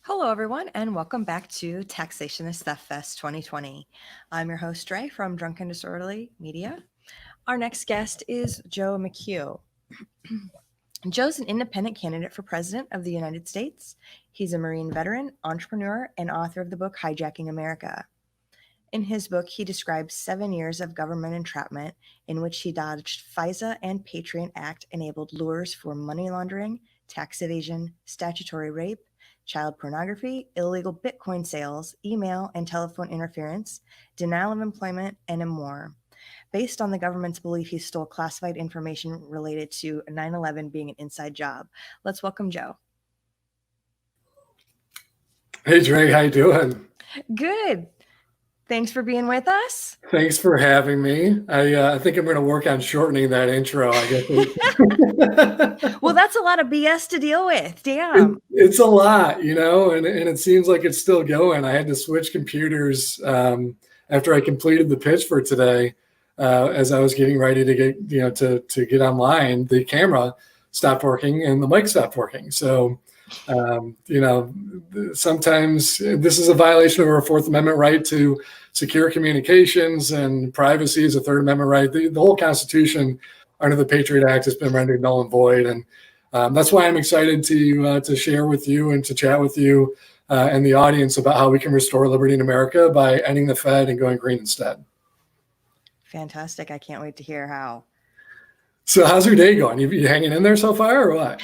Hello, everyone, and welcome back to Taxation is Theft Fest 2020. I'm your host, Dre, from Drunken Disorderly Media. Our next guest is Joe McHugh. Joe's an independent candidate for President of the United States. He's a Marine veteran, entrepreneur, and author of the book Hijacking America. In his book, he describes 7 years of government entrapment in which he dodged FISA and Patriot Act-enabled lures for money laundering, tax evasion, statutory rape, child pornography, illegal Bitcoin sales, email and telephone interference, denial of employment, and more. Based on the government's belief he stole classified information related to 9/11 being an inside job. Let's welcome Joe. Hey, Dre, how you doing? Good. Thanks for being with us. Thanks for having me. I think I'm going to work on shortening that intro, I guess. Well, that's a lot of BS to deal with. Damn. It's a lot, and it seems like it's still going. I had to switch computers after I completed the pitch for today. As I was getting ready to get, to get online, the camera stopped working and the mic stopped working. So, sometimes this is a violation of our Fourth Amendment right to secure communications, and privacy is a Third Amendment right. The whole Constitution under the Patriot Act has been rendered null and void. And that's why I'm excited to share with you and to chat with you and the audience about how we can restore liberty in America by ending the Fed and going green instead. Fantastic. I can't wait to hear how. So how's your day going? You hanging in there so far or what?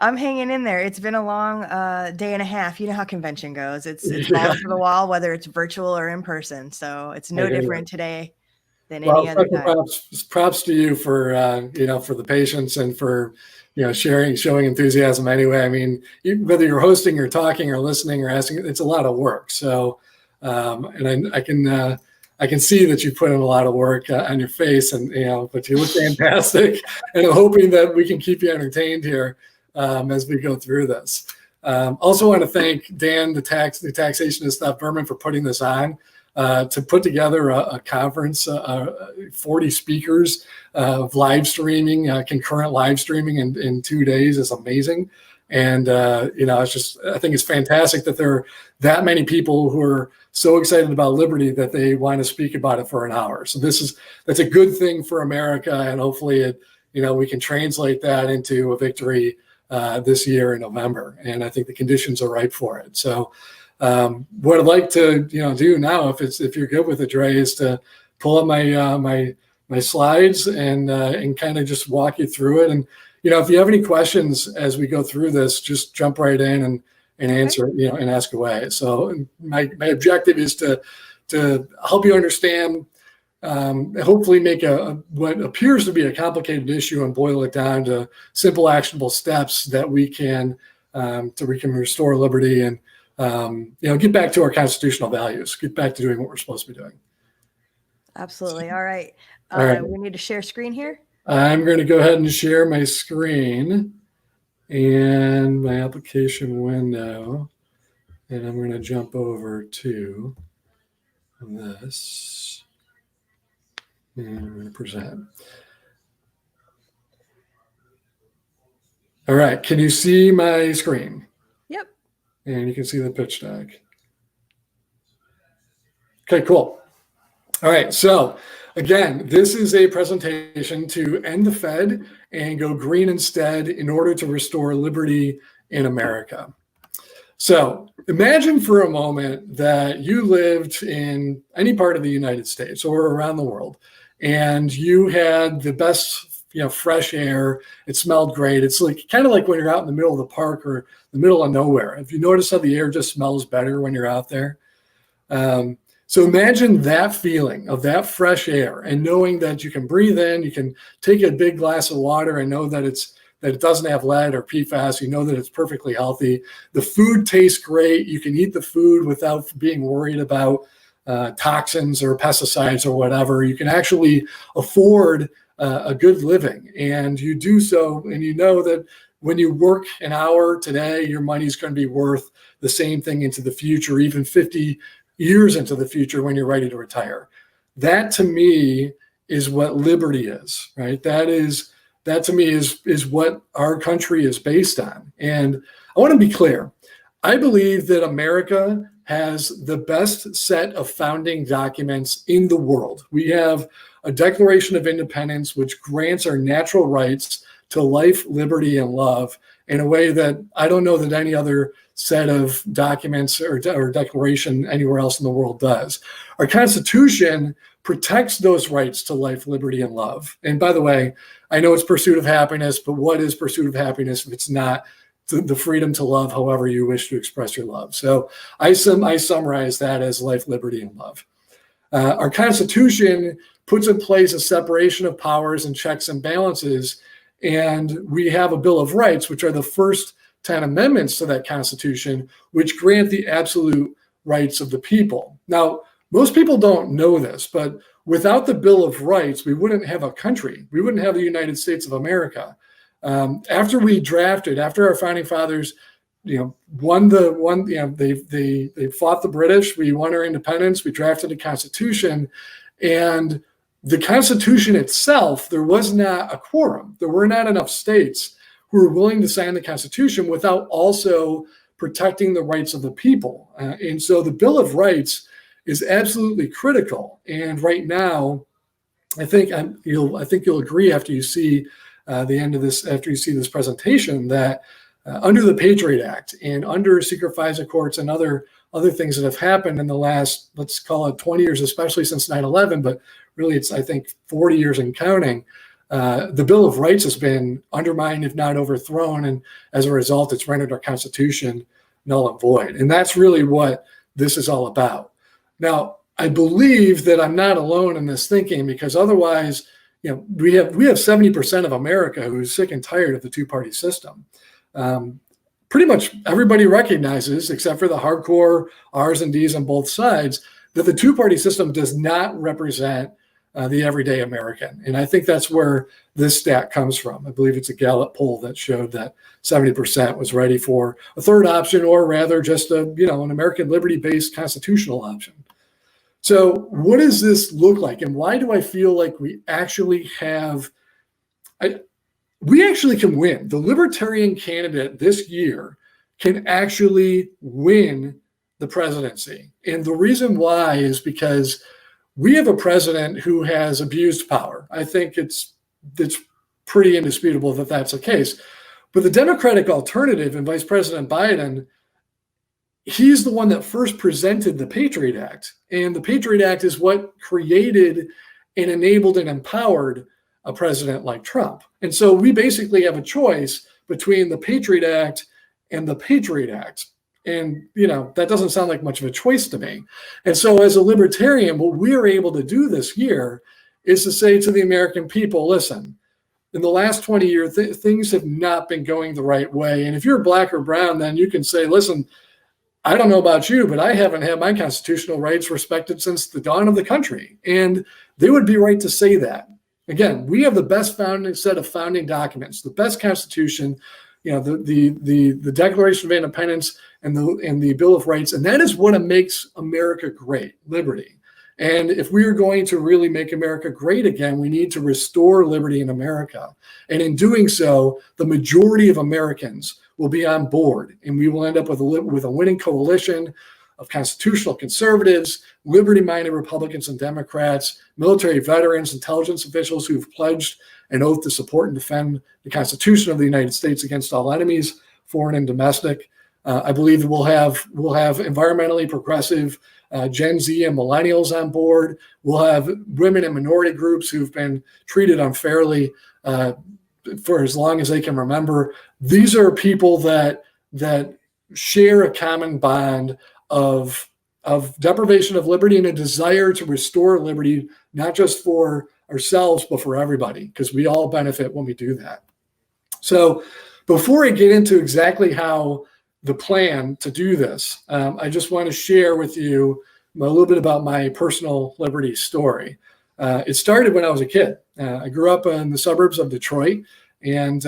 I'm hanging in there. It's been a long day and a half. You know how convention goes. It's balls to the wall, whether it's virtual or in person. So it's no different today than any other time. Props to you for, for the patience and for, showing enthusiasm anyway. I mean, whether you're hosting or talking or listening or asking, it's a lot of work. So, and I can see that you put in a lot of work on your face, and but you look fantastic. And I'm hoping that we can keep you entertained here as we go through this. Also, want to thank Dan, the Taxation is Theft Behrman, for putting this on to put together a conference, 40 speakers of live streaming, concurrent live streaming in 2 days is amazing. And, I think it's fantastic that there are that many people who are so excited about liberty that they want to speak about it for an hour. So that's a good thing for America. And hopefully we can translate that into a victory this year in November. And I think the conditions are ripe for it. So what I'd like to, do now, if you're good with it, Dre, is to pull up my slides and kind of just walk you through it. And, if you have any questions as we go through this, just jump right in and answer, and ask away. So my objective is to help you understand, hopefully make what appears to be a complicated issue and boil it down to simple, actionable steps that we can restore liberty and, get back to our constitutional values, get back to doing what we're supposed to be doing. Absolutely. All right. We need to share screen here. I'm going to go ahead and share my screen and my application window, and I'm going to jump over to this, and I'm going to present. All right, can you see my screen? Yep. And you can see the pitch deck. Okay, cool. All right, so again, this is a presentation to end the Fed and go green instead in order to restore liberty in America. So imagine for a moment that you lived in any part of the United States or around the world, and you had the best, fresh air. It smelled great. It's kind of like when you're out in the middle of the park or the middle of nowhere. If you notice how the air just smells better when you're out there. So imagine that feeling of that fresh air and knowing that you can breathe in, you can take a big glass of water and know that it doesn't have lead or PFAS. You know that it's perfectly healthy. The food tastes great. You can eat the food without being worried about toxins or pesticides or whatever. You can actually afford a good living, and you do so, and you know that when you work an hour today, your money's going to be worth the same thing into the future, even 50 years into the future when you're ready to retire. That to me is what liberty is, right? That to me is what our country is based on. And I want to be clear. I believe that America has the best set of founding documents in the world. We have a Declaration of Independence, which grants our natural rights to life, liberty, and love in a way that I don't know that any other set of documents or declaration anywhere else in the world does. Our Constitution protects those rights to life, liberty, and love. And by the way, I know it's pursuit of happiness, but what is pursuit of happiness if it's not the freedom to love however you wish to express your love? So I summarize that as life, liberty, and love. Our Constitution puts in place a separation of powers and checks and balances. And we have a Bill of Rights, which are the first 10 amendments to that Constitution, which grant the absolute rights of the people. Now, most people don't know this, but without the Bill of Rights, we wouldn't have a country. We wouldn't have the United States of America. After our founding fathers, they fought the British. We won our independence. We drafted a Constitution, and the Constitution itself, there was not a quorum. There were not enough states who were willing to sign the Constitution without also protecting the rights of the people. And so the Bill of Rights is absolutely critical. And right now, I think you'll agree after you see the end of this, after you see this presentation, that under the Patriot Act and under secret FISA courts and other things that have happened in the last, let's call it 20 years, especially since 9/11, but really it's, I think, 40 years and counting, the Bill of Rights has been undermined, if not overthrown. And as a result, it's rendered our Constitution null and void. And that's really what this is all about. Now, I believe that I'm not alone in this thinking, because otherwise, we have 70% of America who's sick and tired of the two-party system. Pretty much everybody recognizes, except for the hardcore R's and D's on both sides, that the two-party system does not represent the everyday American. And I think that's where this stat comes from. I believe it's a Gallup poll that showed that 70% was ready for a third option, or rather just an American liberty-based constitutional option. So what does this look like? And why do I feel like we actually can win? The Libertarian candidate this year can actually win the presidency. And the reason why is because we have a president who has abused power. I think it's pretty indisputable that that's the case. But the Democratic alternative and Vice President Biden, he's the one that first presented the Patriot Act. And the Patriot Act is what created and enabled and empowered a president like Trump. And so we basically have a choice between the Patriot Act and the Patriot Act. And, that doesn't sound like much of a choice to me. And so as a libertarian, what we're able to do this year is to say to the American people, listen, in the last 20 years, things have not been going the right way. And if you're black or brown, then you can say, listen, I don't know about you, but I haven't had my constitutional rights respected since the dawn of the country. And they would be right to say that. Again, we have the best set of founding documents, the best Constitution, the Declaration of Independence and the Bill of Rights, and that is what makes America great: liberty. And if we are going to really make America great again, we need to restore liberty in America. And in doing so, the majority of Americans will be on board, and we will end up with a winning coalition of constitutional conservatives, liberty-minded Republicans and Democrats, military veterans, intelligence officials who've pledged an oath to support and defend the Constitution of the United States against all enemies, foreign and domestic. I believe that we'll have environmentally progressive Gen Z and millennials on board. We'll have women and minority groups who've been treated unfairly for as long as they can remember. These are people that share a common bond of deprivation of liberty and a desire to restore liberty, not just for ourselves, but for everybody, because we all benefit when we do that. So before I get into exactly how the plan to do this, I just want to share with you a little bit about my personal liberty story. It started when I was a kid. I grew up in the suburbs of Detroit, and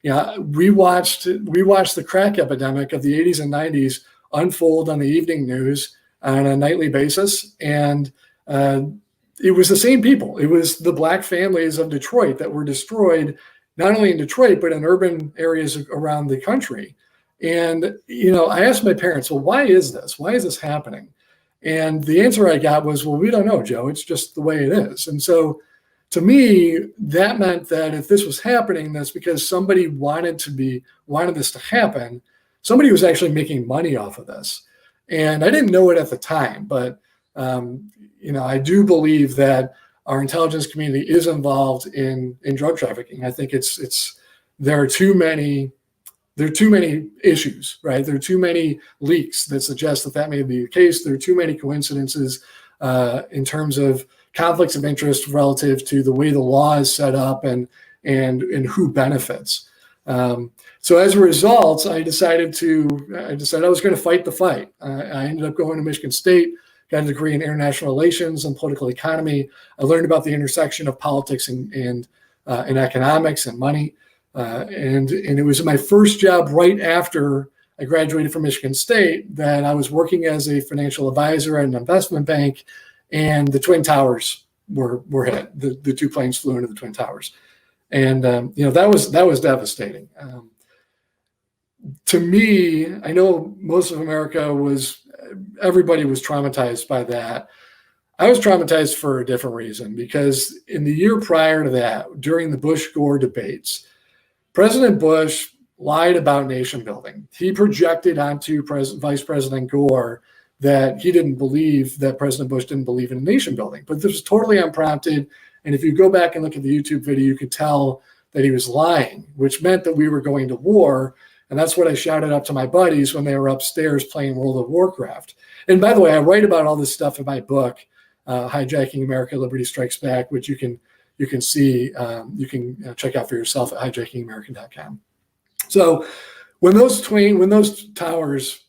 we watched the crack epidemic of the 80s and 90s unfold on the evening news on a nightly basis. And it was the same people. It was the Black families of Detroit that were destroyed, not only in Detroit, but in urban areas around the country. And, I asked my parents, well, why is this? Why is this happening? And the answer I got was, well, we don't know, Joe. It's just the way it is. And so to me, that meant that if this was happening, that's because somebody wanted this to happen. Somebody was actually making money off of this. And I didn't know it at the time, but, I do believe that our intelligence community is involved in drug trafficking. I think there are too many issues, right? There are too many leaks that suggest that may be the case. There are too many coincidences in terms of conflicts of interest relative to the way the law is set up and who benefits. So as a result, I decided I was going to fight the fight. I ended up going to Michigan State, got a degree in international relations and political economy. I learned about the intersection of politics and economics and money. And it was my first job right after I graduated from Michigan State that I was working as a financial advisor at an investment bank, and the Twin Towers were hit. The two planes flew into the Twin Towers, and that was devastating. To me, I know most of America everybody was traumatized by that. I was traumatized for a different reason, because in the year prior to that, during the Bush-Gore debates, President Bush lied about nation building. He projected onto Vice President Gore that President Bush didn't believe in nation building. But this was totally unprompted. And if you go back and look at the YouTube video, you could tell that he was lying, which meant that we were going to war. And that's what I shouted up to my buddies when they were upstairs playing World of Warcraft. And by the way, I write about all this stuff in my book, Hijacking America, Liberty Strikes Back, which you can see, you can check out for yourself at hijackingamerican.com. So when those towers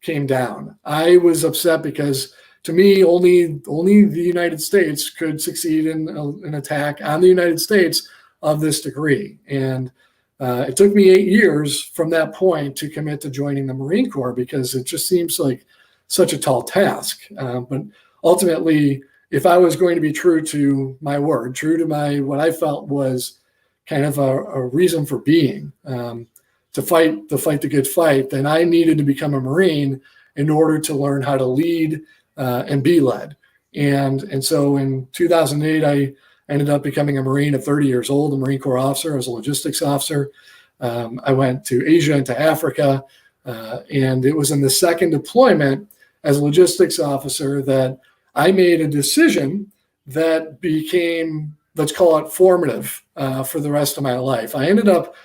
came down, I was upset because to me, only the United States could succeed in an attack on the United States of this degree. And it took me 8 years from that point to commit to joining the Marine Corps, because it just seems like such a tall task. But ultimately, if I was going to be true to my word, true to what I felt was kind of a reason for being, to fight the good fight, then I needed to become a Marine in order to learn how to lead and be led. And so in 2008, I ended up becoming a Marine at 30 years old, a Marine Corps officer. I was a logistics officer. I went to Asia and to Africa, and it was in the second deployment as a logistics officer that I made a decision that became, let's call it, formative for the rest of my life. I ended up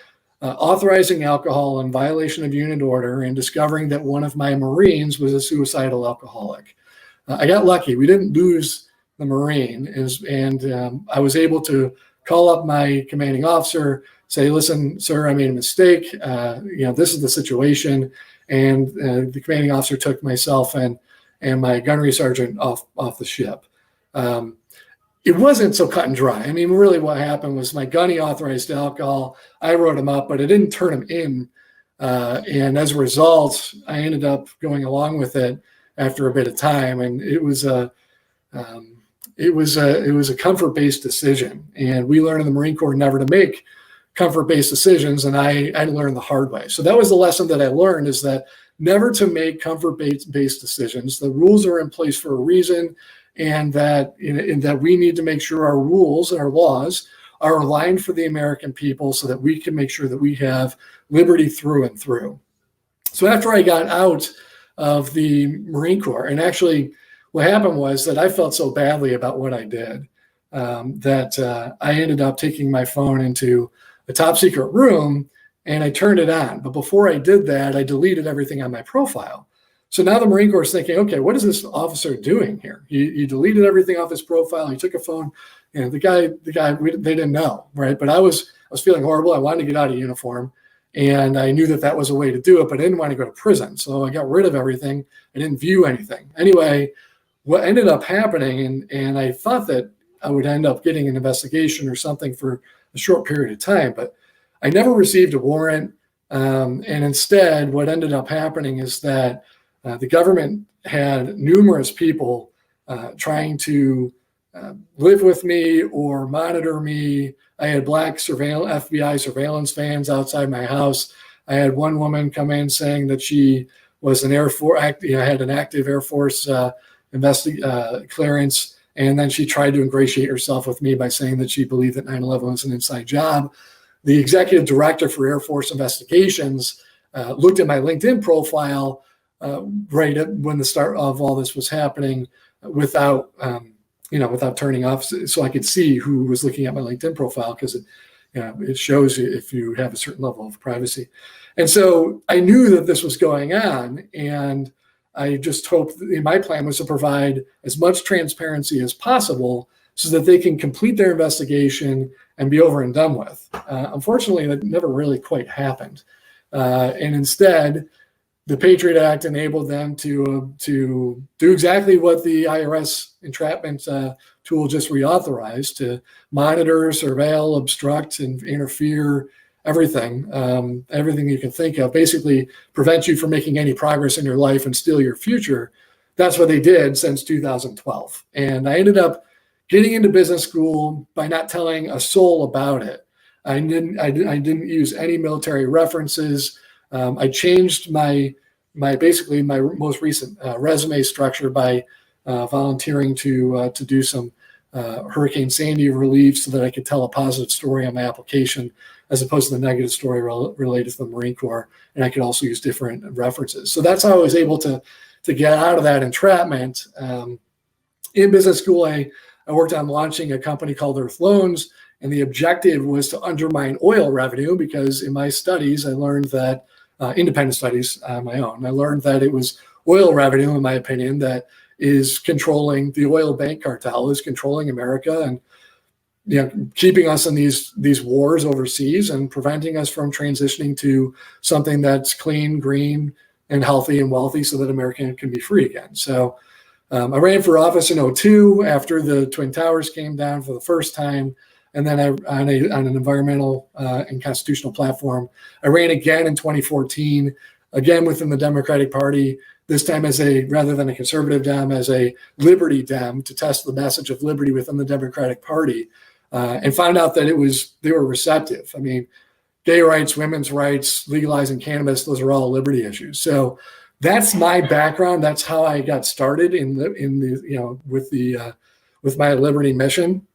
authorizing alcohol in violation of unit order and discovering that one of my Marines was a suicidal alcoholic. I got lucky. We didn't lose the Marine, and I was able to call up my commanding officer, say, listen, sir, I made a mistake. This is the situation. And the commanding officer took myself and my gunnery sergeant off the ship. It wasn't so cut and dry. I mean, really what happened was my gunny authorized alcohol. I wrote him up, but I didn't turn him in. And as a result, I ended up going along with it after a bit of time. And it was a comfort-based decision. And we learned in the Marine Corps never to make comfort-based decisions. And I learned the hard way. So that was the lesson that I learned, is that never to make comfort-based decisions. The rules are in place for a reason, and that we need to make sure our rules and our laws are aligned for the American people so that we can make sure that we have liberty through and through. So after I got out of the Marine Corps, and actually what happened was that I felt so badly about what I did that I ended up taking my phone into a top secret room and I turned it on. But before I did that, I deleted everything on my profile. So now the Marine Corps is thinking, okay, what is this officer doing here? He deleted everything off his profile. He took a phone. The guy, they didn't know, right? But I was feeling horrible. I wanted to get out of uniform, and I knew that was a way to do it, but I didn't want to go to prison. So I got rid of everything. I didn't view anything. Anyway, what ended up happening, and I thought that I would end up getting an investigation or something for a short period of time, but I never received a warrant. And instead, what ended up happening is that the government had numerous people trying to live with me or monitor me. I had black FBI surveillance vans outside my house. I had one woman come in saying that she was an Air Force, had an active Air Force clearance. And then she tried to ingratiate herself with me by saying that she believed that 9/11 was an inside job. The executive director for Air Force investigations looked at my LinkedIn profile right at when the start of all this was happening without, without turning off, so I could see who was looking at my LinkedIn profile, because it shows you if you have a certain level of privacy. And so I knew that this was going on, and I just hoped my plan was to provide as much transparency as possible so that they can complete their investigation and be over and done with. Unfortunately, that never really quite happened. And instead, the Patriot Act enabled them to do exactly what the IRS entrapment tool just reauthorized, to monitor, surveil, obstruct, and interfere, everything you can think of, basically prevent you from making any progress in your life and steal your future. That's what they did since 2012. And I ended up getting into business school by not telling a soul about it. I didn't use any military references. I changed my most recent resume structure by volunteering to do some Hurricane Sandy relief, so that I could tell a positive story on my application as opposed to the negative story related to the Marine Corps. And I could also use different references. So that's how I was able to get out of that entrapment. In business school, I worked on launching a company called Earth Loans, and the objective was to undermine oil revenue, because in my studies, I learned that, independent studies on my own, I learned that it was oil revenue, in my opinion, that is controlling, the oil bank cartel is controlling America, and keeping us in these wars overseas and preventing us from transitioning to something that's clean, green, and healthy and wealthy, so that America can be free again. So I ran for office in 2002 after the Twin Towers came down for the first time. And then on an environmental and constitutional platform, I ran again in 2014, again within the Democratic Party, this time rather than a conservative Dem, as a liberty Dem, to test the message of liberty within the Democratic Party, and found out that they were receptive. I mean, gay rights, women's rights, legalizing cannabis, those are all liberty issues. So that's my background. That's how I got started with my liberty mission.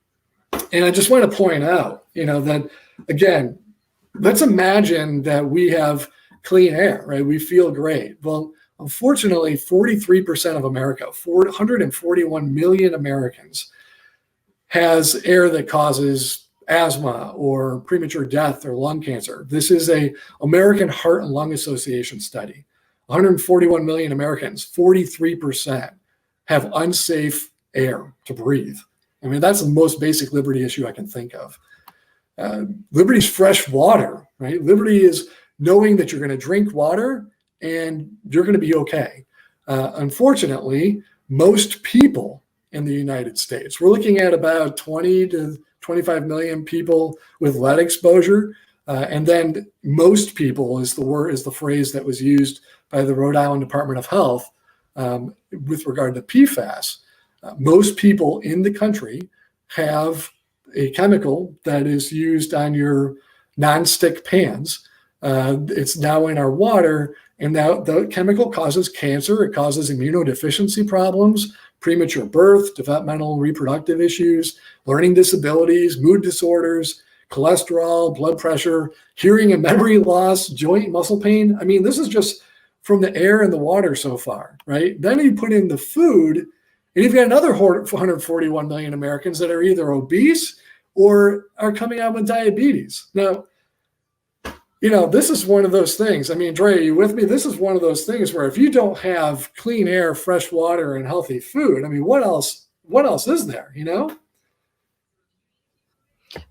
And I just want to point out, that, again, let's imagine that we have clean air, right? We feel great. Well, unfortunately, 43% of America, 441 million Americans, has air that causes asthma or premature death or lung cancer. This is a American Heart and Lung Association study. 141 million Americans, 43% have unsafe air to breathe. I mean, that's the most basic liberty issue I can think of. Liberty is fresh water, right? Liberty is knowing that you're going to drink water and you're going to be okay. Unfortunately, most people in the United States, we're looking at about 20 to 25 million people with lead exposure. And then most people is the phrase that was used by the Rhode Island Department of Health with regard to PFAS. Most people in the country have a chemical that is used on your nonstick pans. It's now in our water, and now the chemical causes cancer. It causes immunodeficiency problems, premature birth, developmental reproductive issues, learning disabilities, mood disorders, cholesterol, blood pressure, hearing and memory loss, joint muscle pain. I mean, this is just from the air and the water so far, right? Then you put in the food, and you've got another 141 million Americans that are either obese or are coming out with diabetes. Now, this is one of those things. I mean, Dre, are you with me? This is one of those things where if you don't have clean air, fresh water, and healthy food, I mean, what else is there,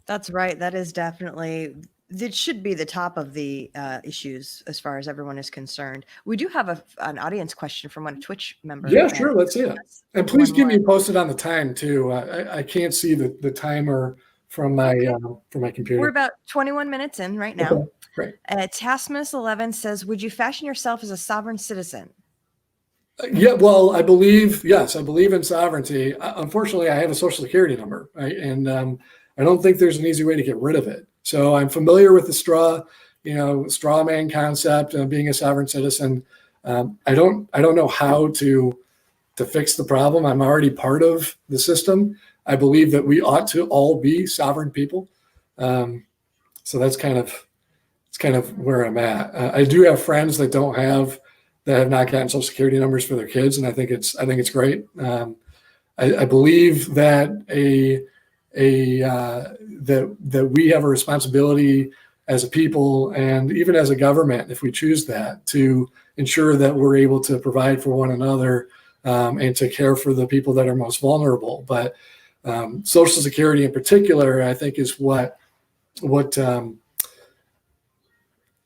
That's right. That is definitely, it should be the top of the issues as far as everyone is concerned. We do have an audience question from one Twitch member. Yeah, sure. Let's see it. And please keep me posted on the time too. I can't see the timer from my computer. We're about 21 minutes in right now. Okay, great. Tasmus 11 says, would you fashion yourself as a sovereign citizen? Yeah, well, I believe in sovereignty. Unfortunately, I have a social security number, right? And I don't think there's an easy way to get rid of it. So I'm familiar with the straw. straw man concept of being a sovereign citizen. I don't know how to fix the problem. I'm already part of the system. I believe that we ought to all be sovereign people. So it's kind of where I'm at. I do have friends that have not gotten Social Security numbers for their kids, and I think it's great. I believe that that we have a responsibility as a people and even as a government, if we choose that, to ensure that we're able to provide for one another and to care for the people that are most vulnerable. But Social Security in particular, I think, is what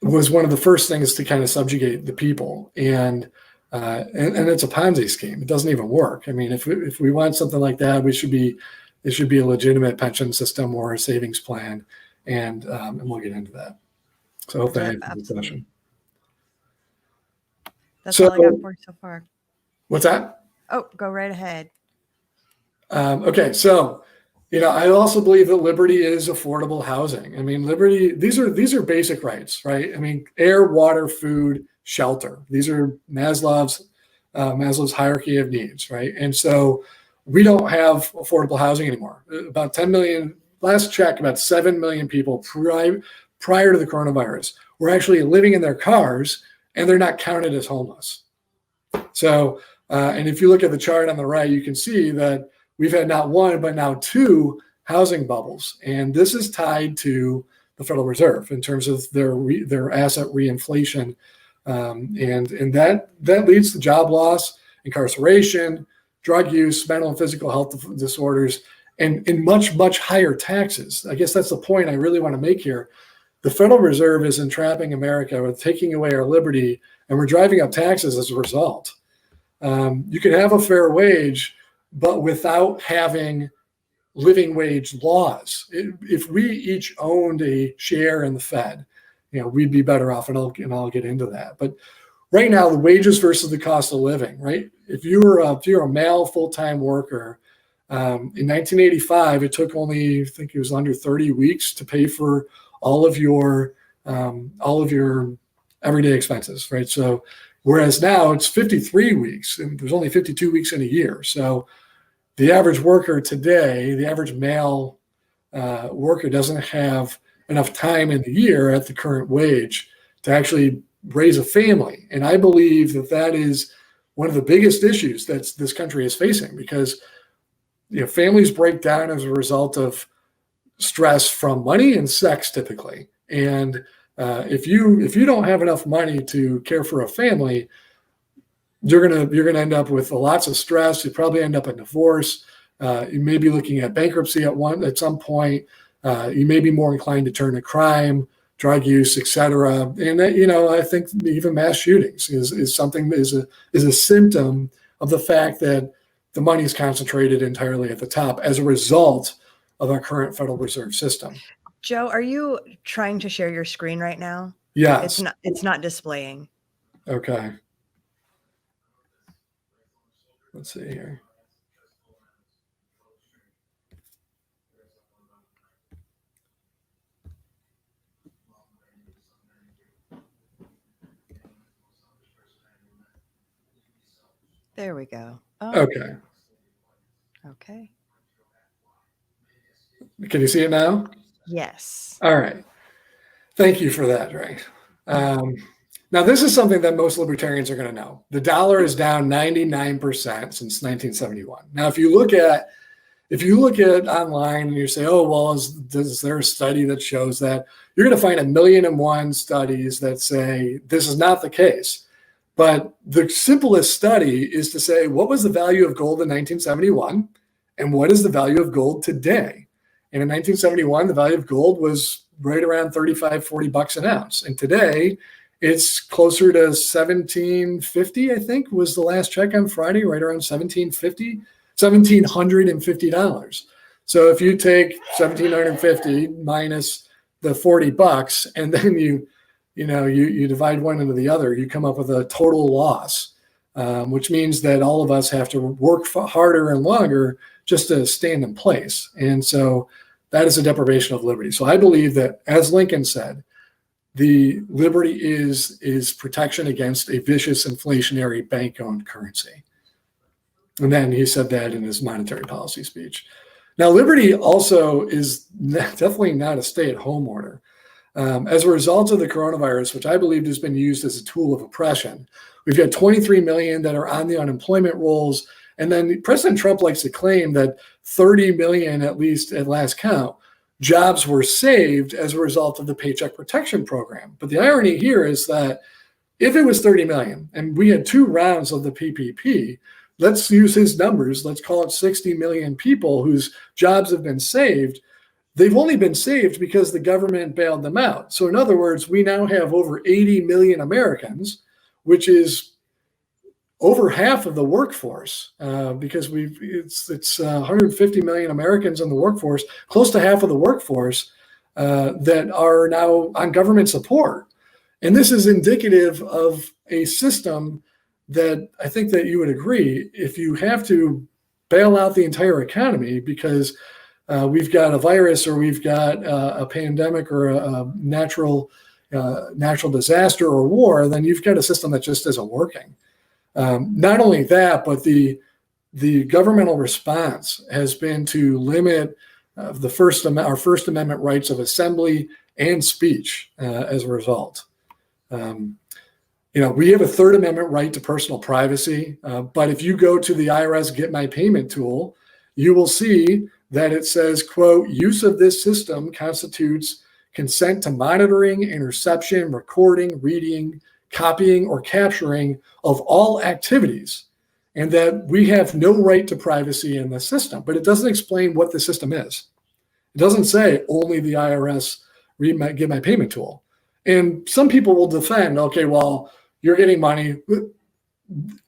was one of the first things to kind of subjugate the people. And it's a Ponzi scheme. It doesn't even work. I mean, if we want something like that, it should be a legitimate pension system or a savings plan. And we'll get into that. So I hope that answers the question. That's all I got for you so far. What's that? Oh, go right ahead. Okay. So, I also believe that liberty is affordable housing. I mean, liberty, these are basic rights, right? I mean, air, water, food, shelter. These are Maslow's hierarchy of needs, right? And so we don't have affordable housing anymore. About 10 million, last check, about 7 million people prior to the coronavirus were actually living in their cars, and they're not counted as homeless. So, and if you look at the chart on the right, you can see that we've had not one, but now two housing bubbles. And this is tied to the Federal Reserve in terms of their asset reinflation. And that leads to job loss, incarceration, drug use, mental and physical health disorders, and much, much higher taxes. I guess that's the point I really want to make here. The Federal Reserve is entrapping America with taking away our liberty, and we're driving up taxes as a result. You can have a fair wage, but without having living wage laws. If we each owned a share in the Fed, we'd be better off, and I'll get into that. But right now, the wages versus the cost of living, right? If you're a male full-time worker, in 1985, it took only, I think it was under 30 weeks to pay for all of your everyday expenses, right? So whereas now it's 53 weeks, and there's only 52 weeks in a year. So the average worker today, the average male worker, doesn't have enough time in the year at the current wage to actually raise a family. And I believe that is one of the biggest issues that this country is facing, because families break down as a result of stress from money and sex typically. And if you don't have enough money to care for a family, you're gonna end up with lots of stress. You probably end up in divorce. You may be looking at bankruptcy at some point. You may be more inclined to turn to crime, drug use, etc. And I think even mass shootings is something that is a symptom of the fact that the money is concentrated entirely at the top as a result of our current Federal Reserve system. Joe, are you trying to share your screen right now? Yes. It's not displaying. Okay. Let's see here. There we go. Oh, Okay. okay. Can you see it now? Yes. All right. Thank you for that, Ray. Now, this is something that most libertarians are going to know. The dollar is down 99% since 1971. Now, if you look at online and you say, oh, well, is there a study that shows that? You're going to find 1,000,001 studies that say this is not the case. But the simplest study is to say, what was the value of gold in 1971? And what is the value of gold today? And in 1971, the value of gold was right around $35-40 an ounce. And today, it's closer to $1,750, I think, was the last check on Friday, right around $1,750. So if you take $1,750 minus the $40, and then you divide one into the other, you come up with a total loss, which means that all of us have to work harder and longer just to stand in place. And so that is a deprivation of liberty. So I believe that, as Lincoln said, the liberty is protection against a vicious inflationary bank-owned currency. And then he said that in his monetary policy speech. Now, liberty also is definitely not a stay-at-home order. As a result of the coronavirus, which I believe has been used as a tool of oppression, we've got 23 million that are on the unemployment rolls. And then President Trump likes to claim that 30 million, at least at last count, jobs were saved as a result of the Paycheck Protection Program. But the irony here is that if it was 30 million and we had 2 rounds of the PPP, let's use his numbers. Let's call it 60 million people whose jobs have been saved. They've only been saved because the government bailed them out. So in other words, we now have over 80 million Americans, which is over half of the workforce, because it's 150 million Americans in the workforce, close to half of the workforce that are now on government support. And this is indicative of a system that I think that you would agree, if you have to bail out the entire economy because we've got a virus or we've got a pandemic or a natural disaster or war, then you've got a system that just isn't working. Not only that, but the governmental response has been to limit our First Amendment rights of assembly and speech as a result. We have a Third Amendment right to personal privacy, but if you go to the IRS Get My Payment tool, you will see that it says, quote, use of this system constitutes consent to monitoring, interception, recording, reading, copying, or capturing of all activities, and that we have no right to privacy in the system. But it doesn't explain what the system is. It doesn't say only the IRS Get My Payment tool. And some people will defend, okay, well, you're getting money.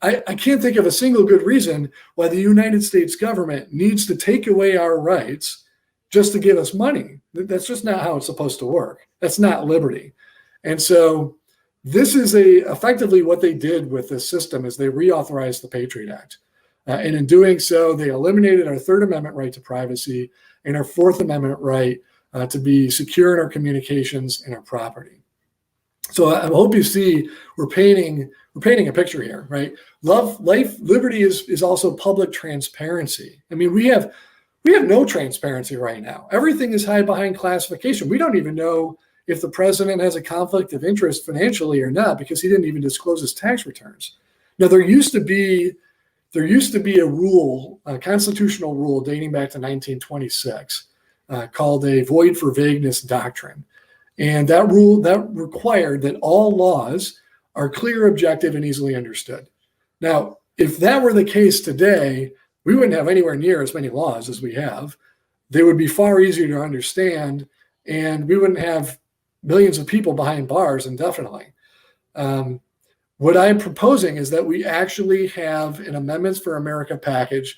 I can't think of a single good reason why the United States government needs to take away our rights just to give us money. That's just not how it's supposed to work. That's not liberty. And so this is effectively what they did with this system is they reauthorized the Patriot Act. And in doing so, they eliminated our Third Amendment right to privacy and our Fourth Amendment right to be secure in our communications and our property. So I hope you see we're painting a picture here, right? Liberty is also public transparency. I mean, we have no transparency right now. Everything is hid behind classification. We don't even know if the president has a conflict of interest financially or not because he didn't even disclose his tax returns. Now, there used to be a rule, a constitutional rule dating back to 1926 called a void for vagueness doctrine. And that rule that required that all laws are clear, objective, and easily understood. Now, if that were the case today, we wouldn't have anywhere near as many laws as we have. They would be far easier to understand, and we wouldn't have millions of people behind bars indefinitely. What I'm proposing is that we actually have an Amendments for America package.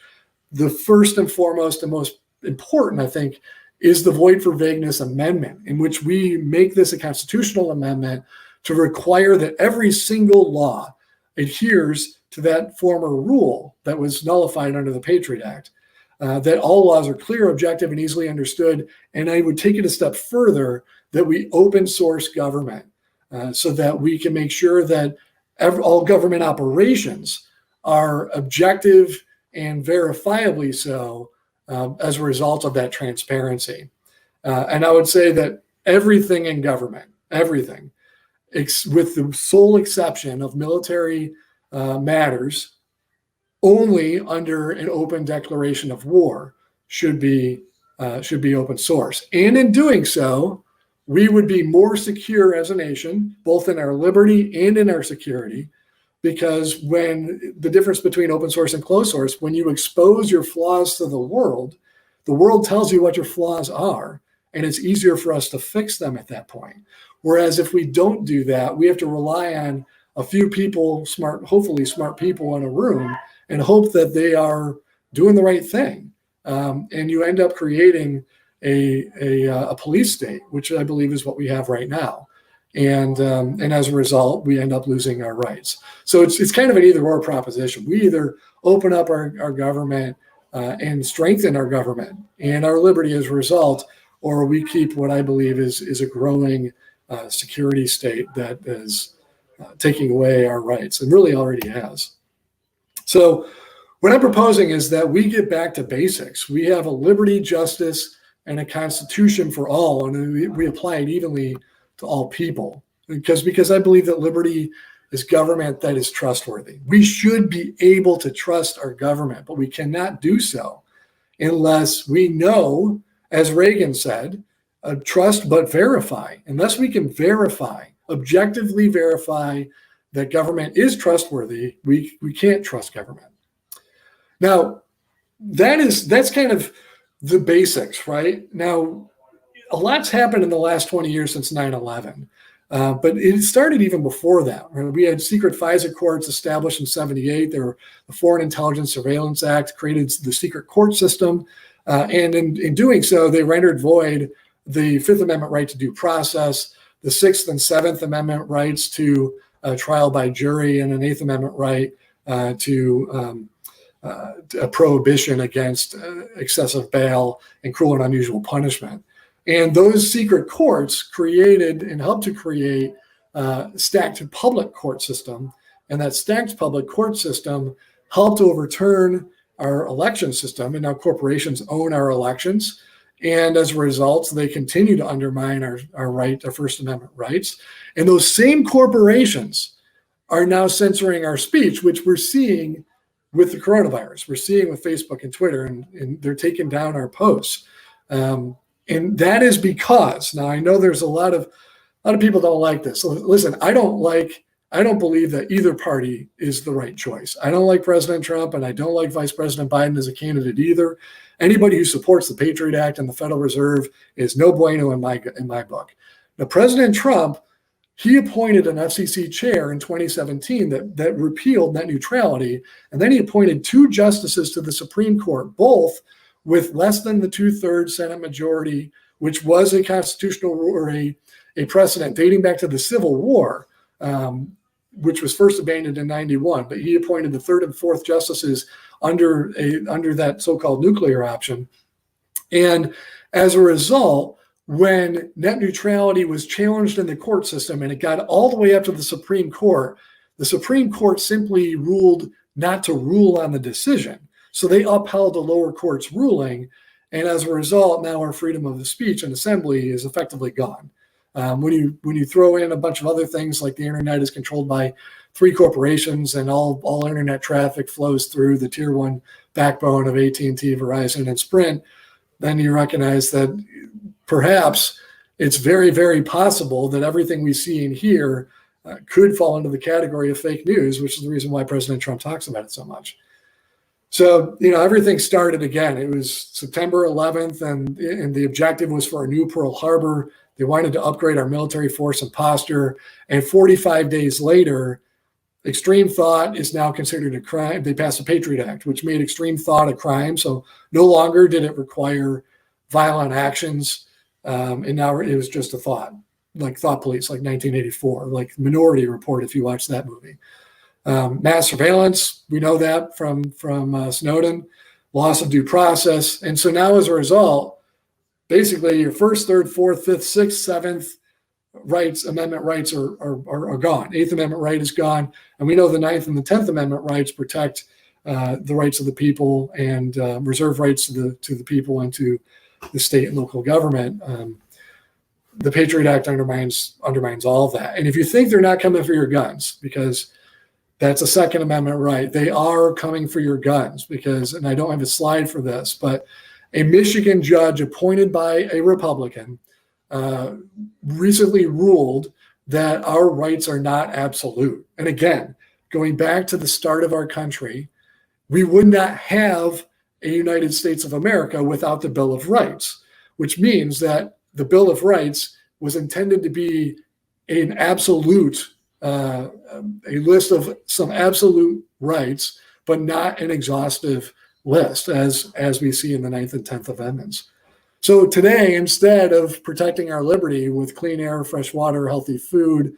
The first and foremost and most important, I think, is the Void for Vagueness Amendment, in which we make this a constitutional amendment to require that every single law adheres to that former rule that was nullified under the Patriot Act, that all laws are clear, objective, and easily understood. And I would take it a step further that we open source government so that we can make sure that all government operations are objective and verifiably so as a result of that transparency. And I would say that everything in government, everything, with the sole exception of military matters, only under an open declaration of war should be open source. And in doing so, we would be more secure as a nation, both in our liberty and in our security, because when the difference between open source and closed source, when you expose your flaws to the world tells you what your flaws are, and it's easier for us to fix them at that point. Whereas if we don't do that, we have to rely on a few people, hopefully smart people in a room, and hope that they are doing the right thing. And you end up creating a police state, which I believe is what we have right now. And as a result, we end up losing our rights. So it's kind of an either or proposition. We either open up our government and strengthen our government and our liberty as a result, or we keep what I believe is a growing security state that is taking away our rights, and really already has. So what I'm proposing is that we get back to basics. We have a liberty, justice, and a constitution for all, and we apply it evenly to all people. Because I believe that liberty is government that is trustworthy. We should be able to trust our government, but we cannot do so unless we know, as Reagan said, trust but verify. Unless we can verify, objectively verify that government is trustworthy, we can't trust government. Now, that's kind of the basics, right? Now, a lot's happened in the last 20 years since 9/11. But it started even before that. Right? We had secret FISA courts established in 78. There were the Foreign Intelligence Surveillance Act created the secret court system. And in doing so, they rendered void the Fifth Amendment right to due process, the Sixth and Seventh Amendment rights to trial by jury, and an Eighth Amendment right to a prohibition against excessive bail and cruel and unusual punishment. And those secret courts created and helped to create a stacked public court system. And that stacked public court system helped to overturn our election system. And now corporations own our elections. And as a result, they continue to undermine our First Amendment rights. And those same corporations are now censoring our speech, which we're seeing with the coronavirus. We're seeing with Facebook and Twitter, and they're taking down our posts. And that is because, now I know there's a lot of people don't like this. So listen, I don't believe that either party is the right choice. I don't like President Trump, and I don't like Vice President Biden as a candidate either. Anybody who supports the Patriot Act and the Federal Reserve is no bueno in my book. Now, President Trump, he appointed an FCC chair in 2017 that repealed net neutrality, and then he appointed 2 justices to the Supreme Court, both with less than the 2/3 Senate majority, which was a constitutional or a precedent dating back to the Civil War, which was first abandoned in 91. But he appointed the 3rd and 4th justices under that so-called nuclear option. And as a result, when net neutrality was challenged in the court system and it got all the way up to the Supreme Court simply ruled not to rule on the decision. So they upheld the lower court's ruling, and as a result, now our freedom of speech and assembly is effectively gone. When you throw in a bunch of other things, like the internet is controlled by 3 corporations, and all internet traffic flows through the tier 1 backbone of AT&T, Verizon, and Sprint, then you recognize that perhaps it's very, very possible that everything we see and hear could fall into the category of fake news, which is the reason why President Trump talks about it so much. So, everything started again. It was September 11th, and the objective was for a new Pearl Harbor. They wanted to upgrade our military force and posture. And 45 days later, extreme thought is now considered a crime. They passed the Patriot Act, which made extreme thought a crime. So no longer did it require violent actions. And now it was just a thought, like Thought Police, like 1984, like Minority Report, if you watch that movie. Mass surveillance, we know that from Snowden, loss of due process. And so now as a result, basically your 1st, 3rd, 4th, 5th, 6th, 7th amendment rights are gone. 8th Amendment right is gone. And we know the 9th and the 10th Amendment rights protect the rights of the people and reserve rights to the people and to the state and local government. The Patriot Act undermines all of that. And if you think they're not coming for your guns, because that's a Second Amendment right, they are coming for your guns because, and I don't have a slide for this, but a Michigan judge appointed by a Republican recently ruled that our rights are not absolute. And again, going back to the start of our country, we would not have a United States of America without the Bill of Rights, which means that the Bill of Rights was intended to be an absolute, a list of some absolute rights, but not an exhaustive list as we see in the 9th and 10th Amendments. So today, instead of protecting our liberty with clean air, fresh water, healthy food,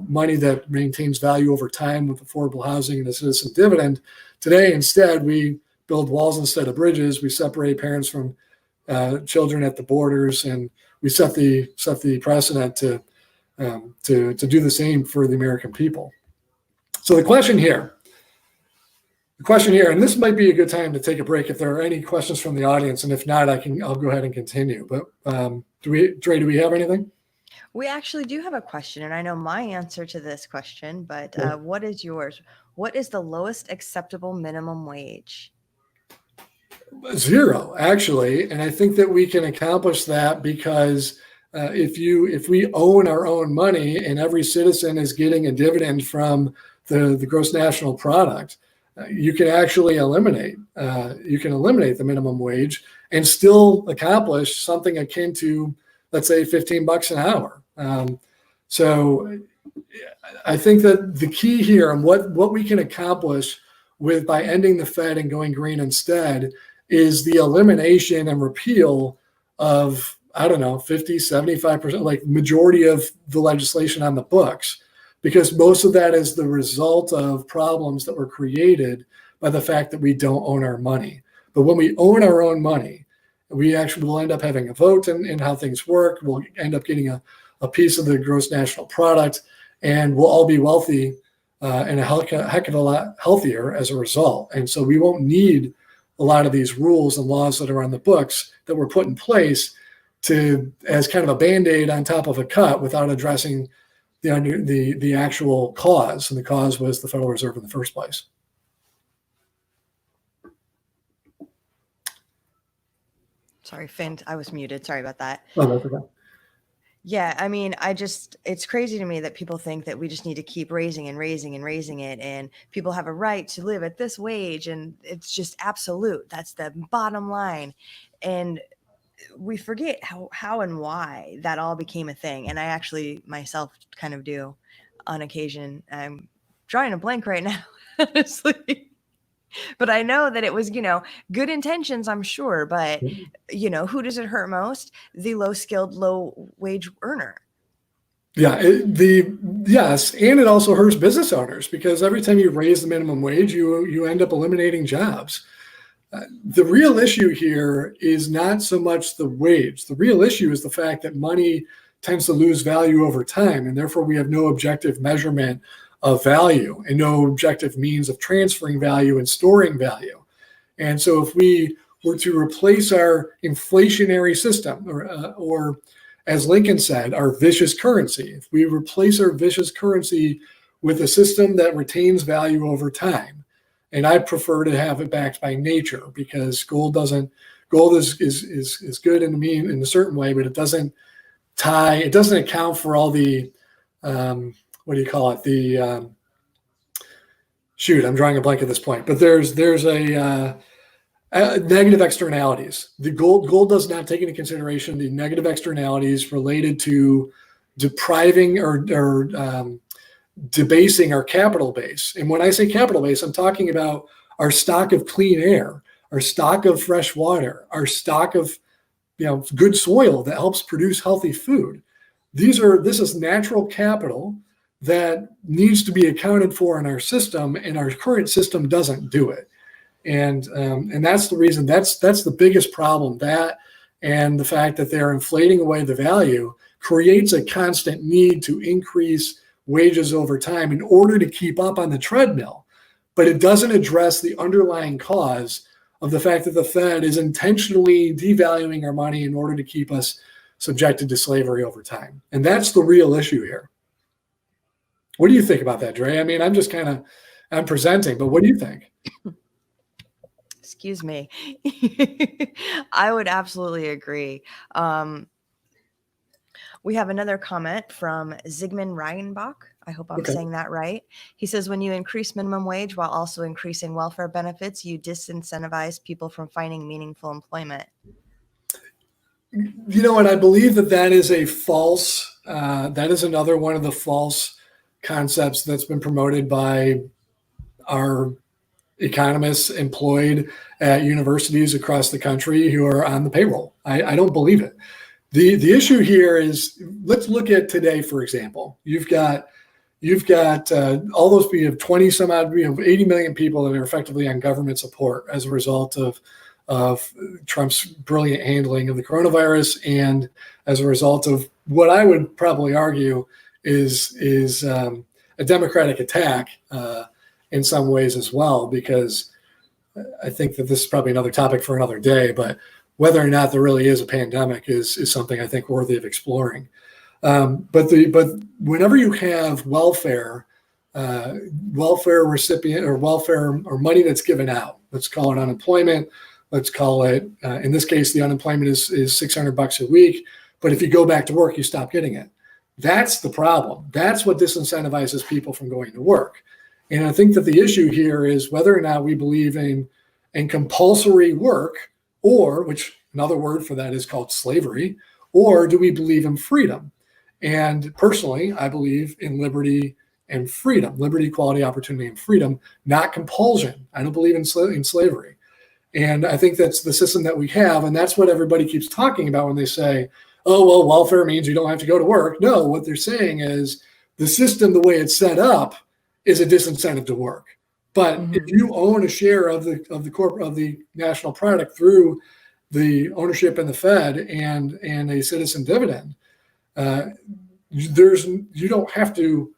money that maintains value over time with affordable housing and a citizen dividend, today instead we build walls instead of bridges. We separate parents from children at the borders, and we set the precedent to to do the same for the American people. So the question here, and this might be a good time to take a break if there are any questions from the audience, and if not, I'll go ahead and continue. But do we have anything? We actually do have a question, and I know my answer to this question, but what is yours? What is the lowest acceptable minimum wage? 0, actually, and I think that we can accomplish that because if we own our own money and every citizen is getting a dividend from the gross national product, you can actually eliminate the minimum wage and still accomplish something akin to, let's say, $15 an hour. So I think that the key here and what we can accomplish by ending the Fed and going green instead is the elimination and repeal of, I don't know, 50, 75%, like majority of the legislation on the books, because most of that is the result of problems that were created by the fact that we don't own our money. But when we own our own money, we actually will end up having a vote in how things work. We'll end up getting a piece of the gross national product, and we'll all be wealthy and a heck of a lot healthier as a result. And so we won't need a lot of these rules and laws that are on the books that were put in place as kind of a Band-Aid on top of a cut without addressing the actual cause. And the cause was the Federal Reserve in the first place. Sorry, Finn, I was muted. Sorry about that. Oh, that's okay. Yeah, I mean, it's crazy to me that people think that we just need to keep raising and raising and raising it, and people have a right to live at this wage, and it's just absolute. That's the bottom line. And we forget how and why that all became a thing. And I actually myself kind of do on occasion. I'm drawing a blank right now, honestly. But I know that it was, good intentions, I'm sure. But, who does it hurt most? The low-skilled, low-wage earner. Yeah, yes, and it also hurts business owners because every time you raise the minimum wage, you end up eliminating jobs. The real issue here is not so much the wage. The real issue is the fact that money tends to lose value over time, and therefore we have no objective measurement of value and no objective means of transferring value and storing value. And so if we were to replace our inflationary system, or as Lincoln said, our vicious currency, if we replace our vicious currency with a system that retains value over time, and I prefer to have it backed by nature because gold is good in a certain way, but it doesn't account for all the what do you call it? I'm drawing a blank at this point, but there's a negative externalities. The gold does not take into consideration the negative externalities related to depriving or debasing our capital base. And when I say capital base, I'm talking about our stock of clean air, our stock of fresh water, our stock of good soil that helps produce healthy food. This is natural capital that needs to be accounted for in our system, and our current system doesn't do it. And that's the reason. That's the biggest problem. That and the fact that they're inflating away the value creates a constant need to increase wages over time in order to keep up on the treadmill. But it doesn't address the underlying cause of the fact that the Fed is intentionally devaluing our money in order to keep us subjected to slavery over time. And that's the real issue here. What do you think about that, Dre? I mean, I'm presenting, but what do you think? Excuse me. I would absolutely agree. We have another comment from Zygmunt Reinbach. I hope I'm saying that right. He says, when you increase minimum wage while also increasing welfare benefits, you disincentivize people from finding meaningful employment. And I believe that is a false, that is another one of the false concepts that's been promoted by our economists employed at universities across the country who are on the payroll. I don't believe it. The issue here is, let's look at today, for example. You've got all those, we have 20 some odd, 80 million people that are effectively on government support as a result of Trump's brilliant handling of the coronavirus, and as a result of what I would probably argue is a democratic attack in some ways as well, because I think that this is probably another topic for another day, but whether or not there really is a pandemic is something I think worthy of exploring. But whenever you have welfare recipient or welfare or money that's given out, let's call it unemployment, let's call it, in this case, the unemployment is $600 a week. But if you go back to work, you stop getting it. That's the problem. That's what disincentivizes people from going to work. And I think that the issue here is whether or not we believe in compulsory work, or, which another word for that is called slavery, or do we believe in freedom? And personally, I believe in liberty and freedom, liberty, equality, opportunity, and freedom, not compulsion. I don't believe in slavery. And I think that's the system that we have. And that's what everybody keeps talking about when they say, oh, well, welfare means you don't have to go to work. No, what they're saying is the system, the way it's set up, is a disincentive to work. But if you own a share of the national product through the ownership in the Fed and a citizen dividend, you don't have to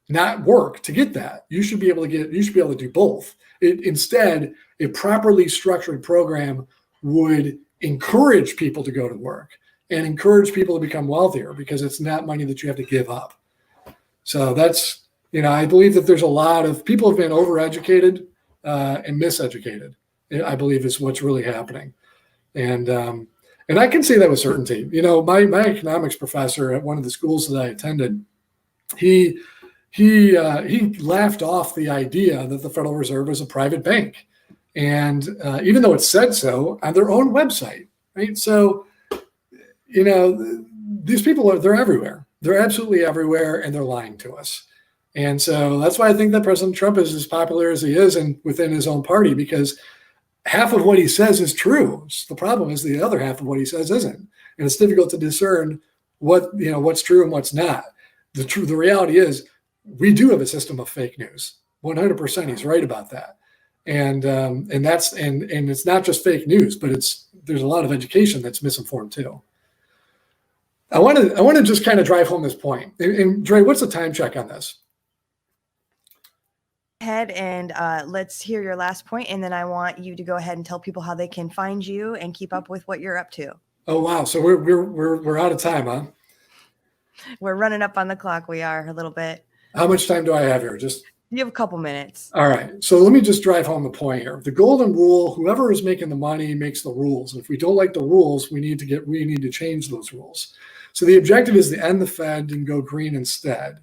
not work to get that. You should be able to do both. Instead, a properly structured program would encourage people to go to work and encourage people to become wealthier, because it's not money that you have to give up. So that's, I believe that there's a lot of people have been overeducated and miseducated, I believe, is what's really happening. And I can say that with certainty. My economics professor at one of the schools that I attended, he laughed off the idea that the Federal Reserve was a private bank. And even though it said so on their own website, right? So, these people they're everywhere. They're absolutely everywhere, and they're lying to us. And so that's why I think that President Trump is as popular as he is and within his own party, because half of what he says is true. The problem is the other half of what he says isn't. And it's difficult to discern what's true and what's not. The reality is we do have a system of fake news. 100%, he's right about that. And it's not just fake news, but there's a lot of education that's misinformed too. I want to just kind of drive home this point. And Dre, what's the time check on this? Ahead and let's hear your last point, and then I want you to go ahead and tell people how they can find you and keep up with what you're up to. Oh wow! So we're out of time, huh? We're running up on the clock. We are a little bit. How much time do I have here? You have a couple minutes. All right. So let me just drive home the point here. The golden rule: whoever is making the money makes the rules. And if we don't like the rules, we need to change those rules. So the objective is to end the Fed and go green instead.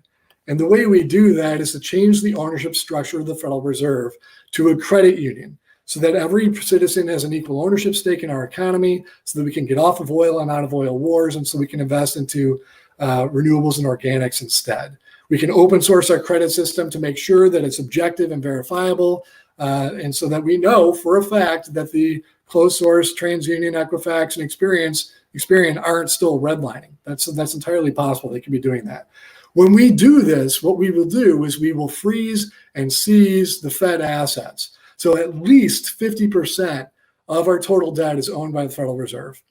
And the way we do that is to change the ownership structure of the Federal Reserve to a credit union, so that every citizen has an equal ownership stake in our economy, so that we can get off of oil and out of oil wars, and so we can invest into renewables and organics instead. We can open source our credit system to make sure that it's objective and verifiable, and so that we know for a fact that the closed source, TransUnion, Equifax, and Experian aren't still redlining. That's entirely possible. They could be doing that. When we do this, what we will do is we will freeze and seize the Fed assets. So at least 50% of our total debt is owned by the Federal Reserve.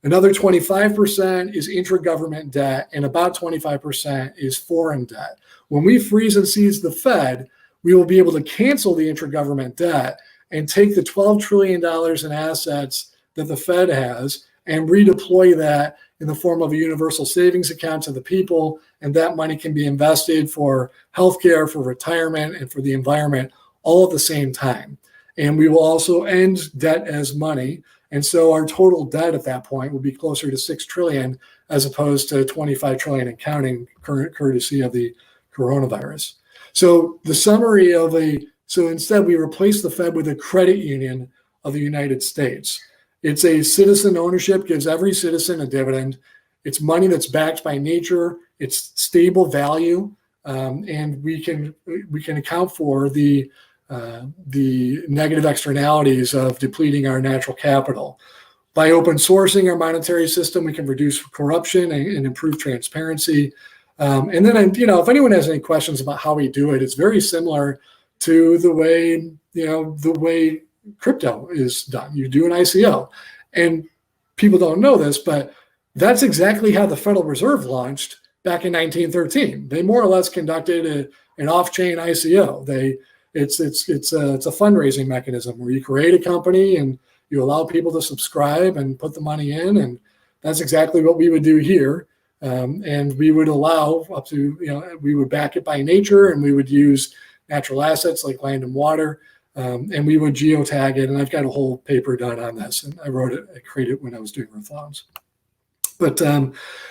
Another 25% is intra-government debt, and about 25% is foreign debt. When we freeze and seize the Fed, we will be able to cancel the intra-government debt and take the $12 trillion in assets that the Fed has and redeploy that in the form of a universal savings account to the people, and that money can be invested for healthcare, for retirement, and for the environment all at the same time. And we will also end debt as money. And so our total debt at that point will be closer to $6 trillion as opposed to $25 trillion and counting, courtesy of the coronavirus. So the summary so instead we replace the Fed with a credit union of the United States. It's a citizen ownership, gives every citizen a dividend. It's money that's backed by nature. It's stable value, and we can account for the negative externalities of depleting our natural capital. By open sourcing our monetary system, we can reduce corruption and improve transparency. And then, if anyone has any questions about how we do it, it's very similar to the way crypto is done. You do an ICO, and people don't know this, but that's exactly how the Federal Reserve launched back in 1913. They more or less conducted an off-chain ICO. It's a fundraising mechanism where you create a company and you allow people to subscribe and put the money in, and that's exactly what we would do here. And we would allow up to, we would back it by nature, and we would use natural assets like land and water, and we would geotag it. And I've got a whole paper done on this, and I created it when I was doing Earth Loans. But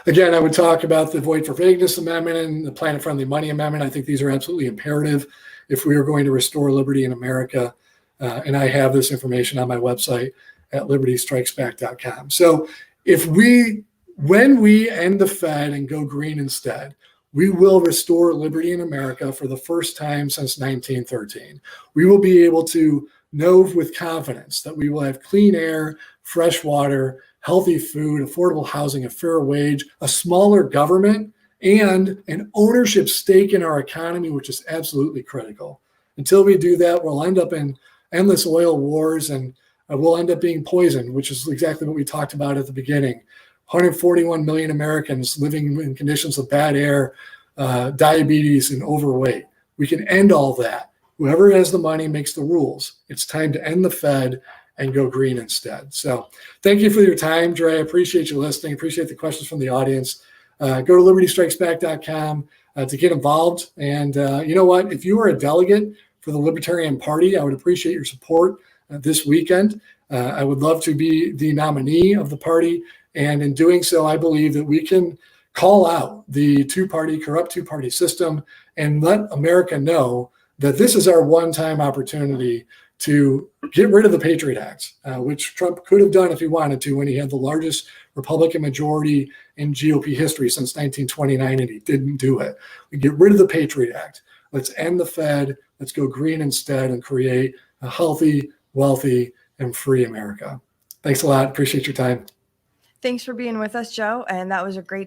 again, I would talk about the Void for Vagueness Amendment and the Planet Friendly Money Amendment. I think these are absolutely imperative if we are going to restore liberty in America. And I have this information on my website at libertystrikesback.com. So when we end the Fed and go green instead, we will restore liberty in America for the first time since 1913. We will be able to know with confidence that we will have clean air, fresh water, healthy food, affordable housing, a fair wage, a smaller government, and an ownership stake in our economy, which is absolutely critical. Until we do that, we'll end up in endless oil wars, and we'll end up being poisoned, which is exactly what we talked about at the beginning. 141 million Americans living in conditions of bad air, diabetes, and overweight. We can end all that. Whoever has the money makes the rules. It's time to end the Fed and go green instead. So thank you for your time, Dre. I appreciate you listening. Appreciate the questions from the audience. Go to libertystrikesback.com to get involved. And you know what? If you are a delegate for the Libertarian Party, I would appreciate your support this weekend. I would love to be the nominee of the party. And in doing so, I believe that we can call out the corrupt two-party system and let America know that this is our one-time opportunity to get rid of the Patriot Act, which Trump could have done if he wanted to when he had the largest Republican majority in GOP history since 1929, and he didn't do it. We get rid of the Patriot Act. Let's end the Fed. Let's go green instead and create a healthy, wealthy, and free America. Thanks a lot. Appreciate your time. Thanks for being with us, Joe. And that was a great